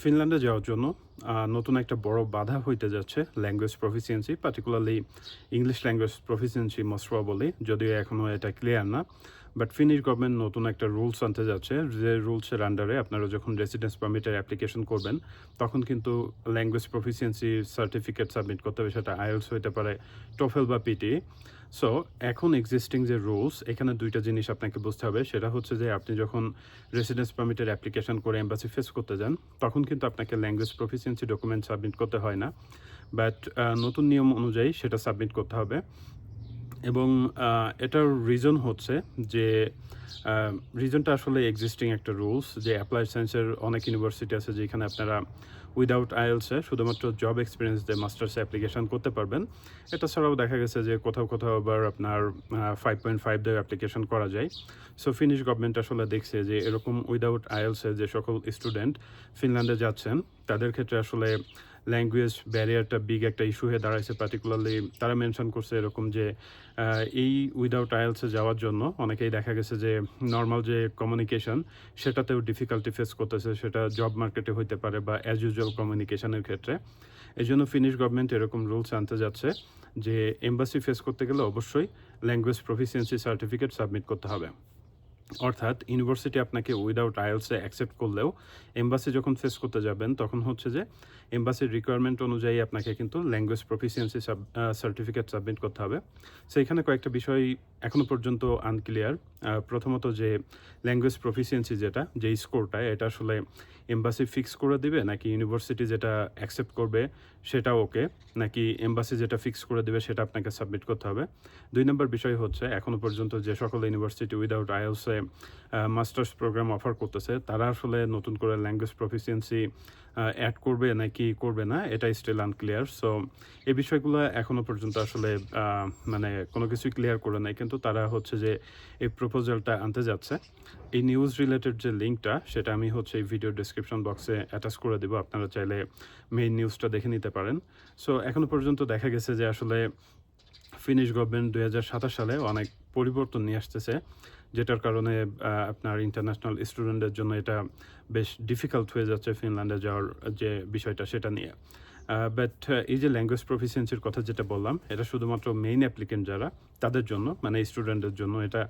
ফিনল্যান্ডে যাওয়ার জন্য নতুন একটা বড় বাধা হইতে যাচ্ছে language proficiency, particularly English language proficiency most probably, যদিও এখনও এটা ক্লিয়ার না। বাট ফিনিশ গভর্নমেন্ট নতুন একটা রুলস আনতে যাচ্ছে, যে রুলসের আন্ডারে আপনারা যখন রেসিডেন্স পারমিটের অ্যাপ্লিকেশন করবেন তখন কিন্তু ল্যাঙ্গুয়েজ প্রফিসিয়েন্সি সার্টিফিকেট সাবমিট করতে হবে। সেটা আইএলস হইতে পারে, টোফেল বা পিটি। সো এখন এক্সিস্টিং যে রুলস, এখানে দুইটা জিনিস আপনাকে বুঝতে হবে। সেটা হচ্ছে যে আপনি যখন রেসিডেন্স পারমিটের অ্যাপ্লিকেশন করে এম্বাসি ফেস করতে যান তখন কিন্তু আপনাকে ল্যাঙ্গুয়েজ প্রফিসিয়েন্সি ডকুমেন্ট সাবমিট করতে হয় না। বাট নতুন নিয়ম অনুযায়ী সেটা সাবমিট করতে হবে। এবং এটার রিজন হচ্ছে যে রিজনটা আসলে এক্সিস্টিং একটা রুলস, যে অ্যাপ্লাইড সায়েন্সের অনেক ইউনিভার্সিটি আছে যেখানে আপনারা উইদাউট আইএলসে শুধুমাত্র জব এক্সপিরিয়েন্স দিয়ে মাস্টার্সে অ্যাপ্লিকেশন করতে পারবেন। এটা ছাড়াও দেখা গেছে যে কোথাও কোথাও আবার আপনার 5.5 দিয়ে অ্যাপ্লিকেশন করা যায়। সো ফিনিশ গভর্নমেন্ট আসলে দেখছে যে এরকম উইদাউট আইএলসে যে সকল স্টুডেন্ট ফিনল্যান্ডে যাচ্ছেন তাদের ক্ষেত্রে আসলে ল্যাঙ্গুয়েজ ব্যারিয়ারটা বিগ একটা ইস্যু হয়ে দাঁড়াইছে। পার্টিকুলারলি তারা মেনশন করছে এরকম যে এই উইদাউট আইএলসে যাওয়ার জন্য অনেকেই দেখা গেছে যে নর্মাল যে কমিউনিকেশন সেটাতেও ডিফিকাল্টি ফেস করতেছে, সেটা জব মার্কেটে হইতে পারে বা অ্যাজ ইউজুয়াল কমিউনিকেশনের ক্ষেত্রে। এই জন্য ফিনিশ গভর্নমেন্ট এরকম রুলস আনতে যাচ্ছে যে এম্বাসি ফেস করতে গেলে অবশ্যই ল্যাঙ্গুয়েজ প্রফিসিয়েন্সি সার্টিফিকেট সাবমিট করতে হবে। অর্থাৎ ইউনিভার্সিটি আপনাকে উইদাউট আইএলসে অ্যাকসেপ্ট করলেও এম্বাসি যখন ফেস করতে যাবেন তখন হচ্ছে যে এম্বাসির রিকোয়ারমেন্ট অনুযায়ী আপনাকে কিন্তু ল্যাঙ্গুয়েজ প্রফিসিয়েন্সি সার্টিফিকেট সাবমিট করতে হবে। সেইখানে কয়েকটা বিষয় এখনও পর্যন্ত আনক্লিয়ার। প্রথমত যে ল্যাঙ্গুয়েজ প্রফিসিয়েন্সি যে স্কোরটা এটা আসলে এম্বাসি ফিক্স করে দিবে, নাকি ইউনিভার্সিটি যেটা অ্যাকসেপ্ট করবে সেটা ওকে, নাকি এম্বাসি যেটা ফিক্স করে দেবে সেটা আপনাকে সাবমিট করতে হবে। 2 নম্বর বিষয় হচ্ছে এখনও পর্যন্ত যে সকল university without IELTS masters program offer করতেছে তারা আসলে নতুন করে ল্যাঙ্গুয়েজ প্রফিসিয়েন্সি অ্যাড করবে নাকি করবে না, এটা স্টিল আনক্লিয়ার। সো এই বিষয়গুলো এখনও পর্যন্ত আসলে মানে কোনো কিছুই ক্লিয়ার করে নাই, কিন্তু তারা হচ্ছে যে এই প্রপোজালটা আনতে যাচ্ছে। এই নিউজ রিলেটেড যে লিঙ্কটা সেটা আমি হচ্ছে এই ভিডিও ডিসক্রিপশন বক্সে অ্যাটাচ করে দেবো, আপনারা চাইলে মেইন নিউজটা দেখে নিতে পারেন। সো এখনও পর্যন্ত দেখা গেছে যে আসলে ফিনিশ গভর্নমেন্ট 2027 সালে অনেক পরিবর্তন নিয়ে আসতেছে, যেটার কারণে আপনার ইন্টারন্যাশনাল স্টুডেন্টদের জন্য এটা বেশ ডিফিকাল্ট হয়ে যাচ্ছে ফিনল্যান্ডে যাওয়ার যে বিষয়টা সেটা নিয়ে। বাট এই যে ল্যাঙ্গুয়েজ প্রফিসিয়েন্সির কথা যেটা বললাম, এটা শুধুমাত্র মেইন অ্যাপ্লিকেন্ট যারা তাদের জন্য, মানে স্টুডেন্টদের জন্য। এটা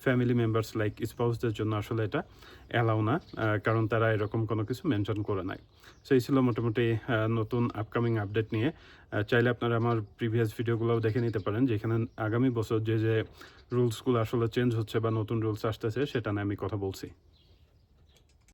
ফ্যামিলি মেম্বার্স লাইক স্পাউসদের জন্য আসলে এটা অ্যালাউ না, কারণ তারা এরকম কোনো কিছু মেনশন করে নাই। সো এই ছিল মোটামুটি নতুন আপকামিং আপডেট নিয়ে। চাইলে আপনারা আমার প্রিভিয়াস ভিডিওগুলোও দেখে নিতে পারেন, যেখানে আগামী বছর যে রুলসগুলো আসলে চেঞ্জ হচ্ছে বা নতুন রুলস আসতেছে সেটা নিয়ে আমি কথা বলছি।